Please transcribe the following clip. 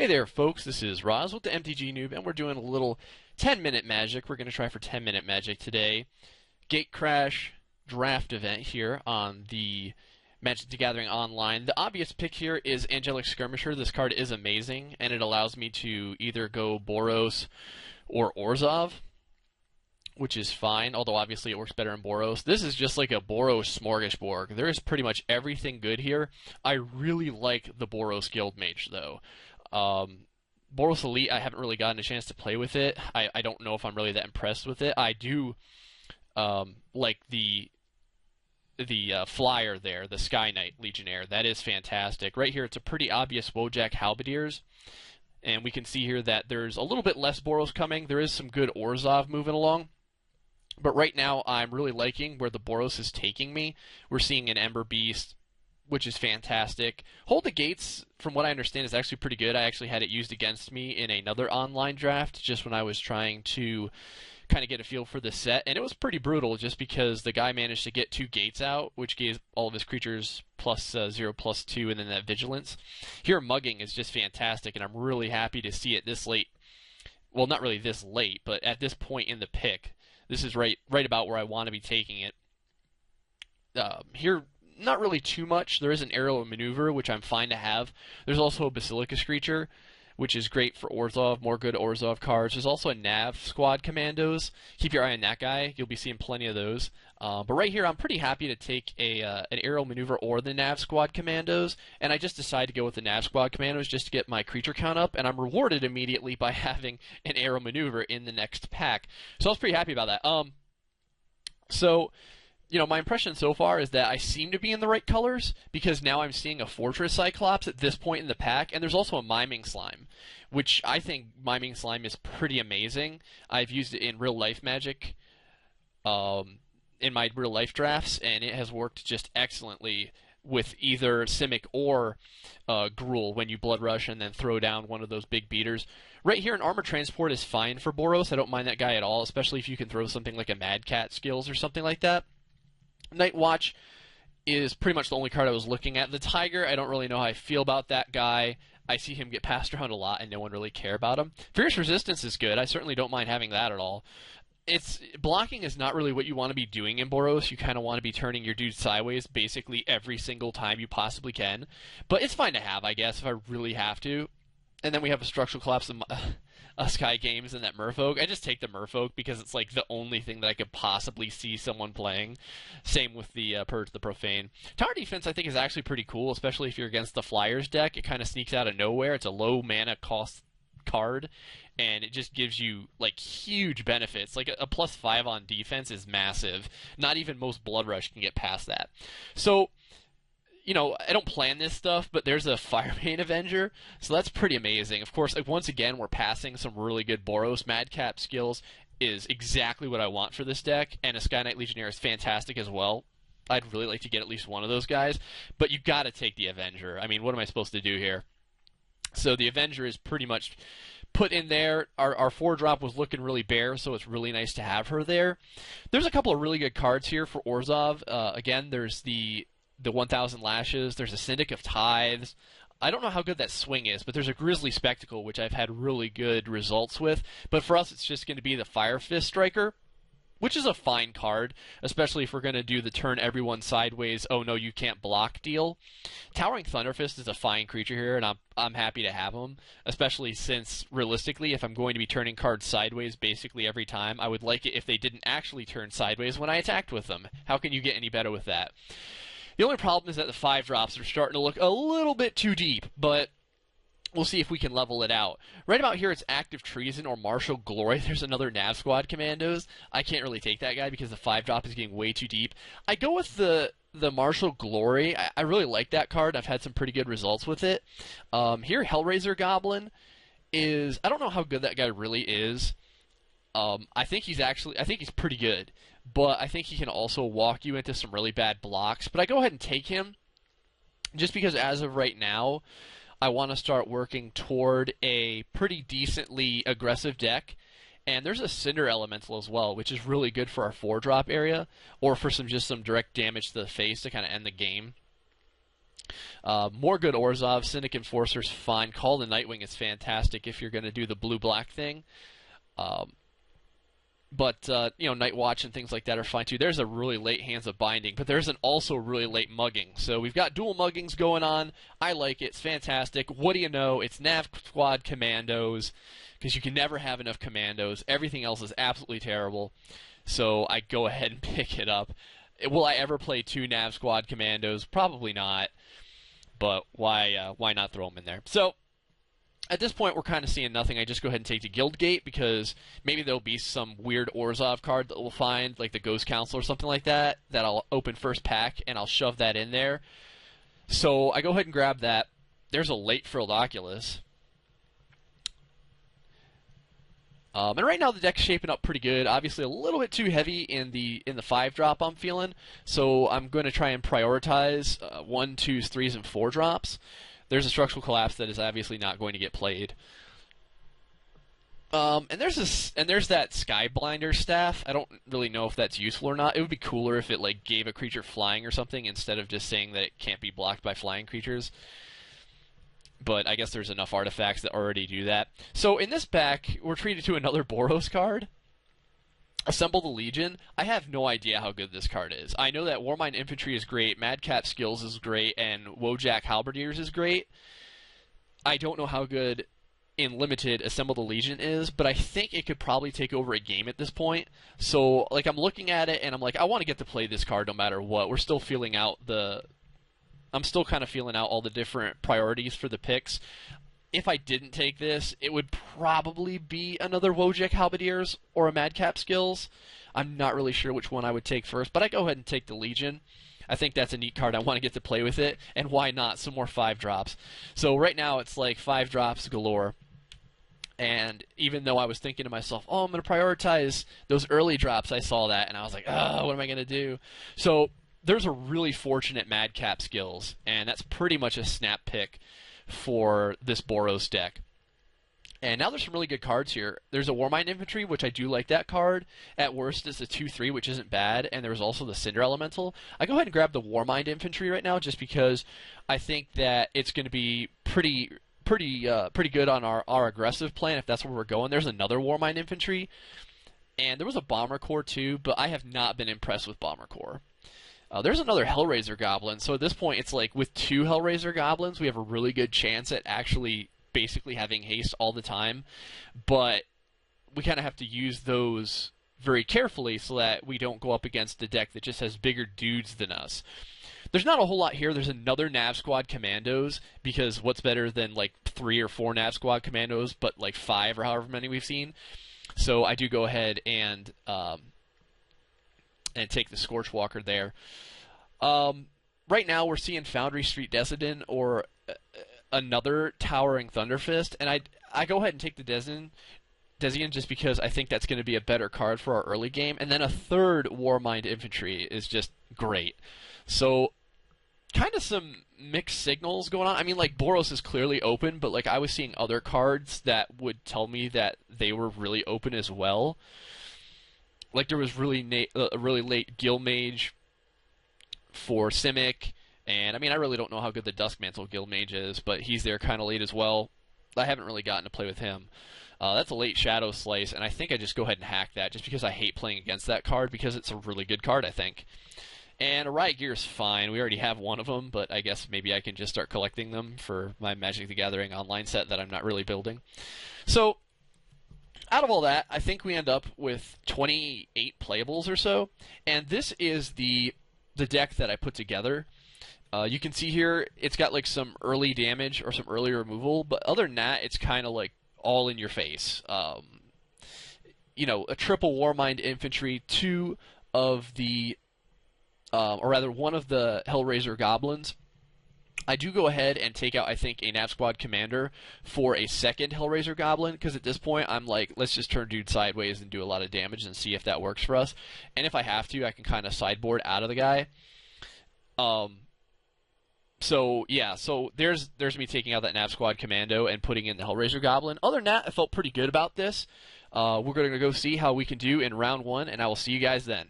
Hey there, folks. This is Roz with the mtgnoob, and we're doing a little 10-minute magic. We're going to try for 10-minute magic today. Gatecrash draft event here on the Magic the Gathering Online. The obvious pick here is Angelic Skirmisher. This card is amazing, and it allows me to either go Boros or Orzhov, which is fine, although obviously it works better in Boros. This is just like a Boros smorgasbord. There is pretty much everything good here. I really like the Boros Guildmage, though. Boros Elite, I haven't really gotten a chance to play with it. I don't know if I'm really that impressed with it. I do like the flyer there, the Sky Knight Legionnaire. That is fantastic. Right here, it's a pretty obvious Wojak Halberdiers. And we can see here that there's a little bit less Boros coming. There is some good Orzhov moving along. But right now, I'm really liking where the Boros is taking me. We're seeing an Ember Beast, which is fantastic. Hold the Gates, from what I understand, is actually pretty good. I actually had it used against me in another online draft, just when I was trying to kind of get a feel for the set. And it was pretty brutal, just because the guy managed to get 2 Gates out, which gave all of his creatures +0/+2, and then that Vigilance. Here, Mugging is just fantastic, and I'm really happy to see it this late. Well, not really this late, but at this point in the pick. This is right about where I want to be taking it. Here, not really too much. There is an Arrow of Maneuver, which I'm fine to have. There's also a Basilicus creature, which is great for Orzhov, more good Orzhov cards. There's also a Nav Squad Commandos. Keep your eye on that guy. You'll be seeing plenty of those. But right here, I'm pretty happy to take an Arrow Maneuver or the Nav Squad Commandos, and I just decided to go with the Nav Squad Commandos just to get my creature count up, and I'm rewarded immediately by having an Arrow Maneuver in the next pack. So I was pretty happy about that. So, you know, my impression so far is that I seem to be in the right colors, because now I'm seeing a Fortress Cyclops at this point in the pack, and there's also a Miming Slime, which I think Miming Slime is pretty amazing. I've used it in real-life Magic, in my real-life drafts, and it has worked just excellently with either Simic or Gruul when you Blood Rush and then throw down one of those big beaters. Right here, an Armor Transport is fine for Boros. I don't mind that guy at all, especially if you can throw something like a Mad Cat Skills or something like that. Night Watch is pretty much the only card I was looking at. The Tiger, I don't really know how I feel about that guy. I see him get passed around a lot, and no one really care about him. Fierce Resistance is good. I certainly don't mind having that at all. Blocking is not really what you want to be doing in Boros. You kind of want to be turning your dude sideways basically every single time you possibly can. But it's fine to have, I guess, if I really have to. And then we have a Structural Collapse of Sky Games and that Merfolk. I just take the Merfolk because it's like the only thing that I could possibly see someone playing. Same with the Purge the Profane. Tower Defense, I think, is actually pretty cool, especially if you're against the Flyers deck. It kind of sneaks out of nowhere. It's a low mana cost card, and it just gives you like huge benefits. Like a +5 on defense is massive. Not even most Blood Rush can get past that. So, you know, I don't plan this stuff, but there's a Firebane Avenger, so that's pretty amazing. Of course, like, once again, we're passing some really good Boros. Madcap skills is exactly what I want for this deck, and a Sky Knight Legionnaire is fantastic as well. I'd really like to get at least one of those guys, but you gotta take the Avenger. I mean, what am I supposed to do here? So the Avenger is pretty much put in there. Our 4-drop was looking really bare, so it's really nice to have her there. There's a couple of really good cards here for Orzhov. Again, there's the 1000 Lashes. There's a Syndic of Tithes. I don't know how good that swing is, but there's a Grizzly Spectacle, which I've had really good results with. But for us, it's just going to be the Fire Fist Striker, which is a fine card, especially if we're going to do the turn everyone sideways, oh no, you can't block deal. Towering Thunderfist is a fine creature here, and I'm happy to have him, especially since, realistically, if I'm going to be turning cards sideways basically every time, I would like it if they didn't actually turn sideways when I attacked with them. How can you get any better with that? The only problem is that the 5-drops are starting to look a little bit too deep, but we'll see if we can level it out. Right about here, it's Active Treason or Martial Glory. There's another Nav Squad Commandos. I can't really take that guy because the 5-drop is getting way too deep. I go with the Martial Glory. I really like that card. I've had some pretty good results with it. Here, Hellraiser Goblin is... I don't know how good that guy really is. I think he's pretty good. But I think he can also walk you into some really bad blocks. But I go ahead and take him just because as of right now, I want to start working toward a pretty decently aggressive deck. And there's a Cinder Elemental as well, which is really good for our 4-drop area, or for some direct damage to the face to kind of end the game. More good Orzhov, Syndic Enforcer's fine. Call the Nightwing is fantastic if you're going to do the blue-black thing. But Night Watch and things like that are fine too. There's a really late Hands of Binding, but there's an also really late mugging. So we've got dual muggings going on. I like it. It's fantastic. What do you know? It's Nav Squad Commandos, because you can never have enough Commandos. Everything else is absolutely terrible. So I go ahead and pick it up. Will I ever play 2 Nav Squad Commandos? Probably not. But why not throw them in there? So at this point, we're kind of seeing nothing. I just go ahead and take the Guild Gate, because maybe there'll be some weird Orzhov card that we'll find, like the Ghost Council or something like that, that I'll open first pack, and I'll shove that in there. So I go ahead and grab that. There's a late Frilled Oculus. And right now the deck's shaping up pretty good. Obviously a little bit too heavy in the 5-drop I'm feeling. So I'm going to try and prioritize 1, 2s, 3s, and 4 drops. There's a Structural Collapse that is obviously not going to get played. And there's that Skyblinder staff. I don't really know if that's useful or not. It would be cooler if it gave a creature flying or something instead of just saying that it can't be blocked by flying creatures. But I guess there's enough artifacts that already do that. So in this pack, we're treated to another Boros card. Assemble the Legion. I have no idea how good this card is. I know that Warmind Infantry is great, Madcap Skills is great, and Wojak Halberdiers is great. I don't know how good in Limited Assemble the Legion is, but I think it could probably take over a game at this point. So I'm looking at it and I'm like, I want to get to play this card no matter what. We're still feeling out I'm still kind of feeling out all the different priorities for the picks. If I didn't take this, it would probably be another Wojak Halberdiers or a Madcap Skills. I'm not really sure which one I would take first, but I go ahead and take the Legion. I think that's a neat card. I want to get to play with it, and why not? Some more 5-drops. So right now it's 5 drops galore. And even though I was thinking to myself, oh, I'm going to prioritize those early drops, I saw that, and I was like, oh, what am I going to do? So there's a really fortunate Madcap Skills, and that's pretty much a snap pick for this Boros deck. And now there's some really good cards here. There's a Warmind Infantry, which I do like that card. At worst, it's a 2/3, which isn't bad. And there's also the Cinder Elemental. I go ahead and grab the Warmind Infantry right now, just because I think that it's going to be pretty good on our aggressive plan if that's where we're going. There's another Warmind Infantry, and there was a Bomber Corps too, but I have not been impressed with Bomber Corps. There's another Hellraiser Goblin, so at this point it's with 2 Hellraiser Goblins, we have a really good chance at actually basically having haste all the time, but we kind of have to use those very carefully so that we don't go up against a deck that just has bigger dudes than us. There's not a whole lot here. There's another Nav Squad Commandos, because what's better than 3 or 4 Nav Squad Commandos, but 5 or however many we've seen. So I do go ahead and take the Scorchwalker there. Right now we're seeing Foundry Street Desidin or another Towering Thunderfist, and I go ahead and take the Desian just because I think that's going to be a better card for our early game, and then a third Warmind Infantry is just great. So kind of some mixed signals going on. I mean, Boros is clearly open, but I was seeing other cards that would tell me that they were really open as well. There was a really late Guild Mage for Simic, and I mean, I really don't know how good the Duskmantle Guild Mage is, but he's there kind of late as well. I haven't really gotten to play with him. That's a late Shadow Slice, and I think I just go ahead and hack that, just because I hate playing against that card, because it's a really good card, I think. And a Riot Gear is fine. We already have one of them, but I guess maybe I can just start collecting them for my Magic the Gathering online set that I'm not really building. So out of all that, I think we end up with 28 playables or so, and this is the deck that I put together. You can see here it's got some early damage or some early removal, but other than that, it's kind of all in your face. A triple Warmind Infantry, 2 of the, or rather 1 of the Hellraiser Goblins. I do go ahead and take out, I think, a Nav Squad Commander for a second Hellraiser Goblin, because at this point I'm let's just turn dude sideways and do a lot of damage and see if that works for us. And if I have to, I can kind of sideboard out of the guy. So yeah, so there's me taking out that Nav Squad Commando and putting in the Hellraiser Goblin. Other than that, I felt pretty good about this. We're going to go see how we can do in round 1, and I will see you guys then.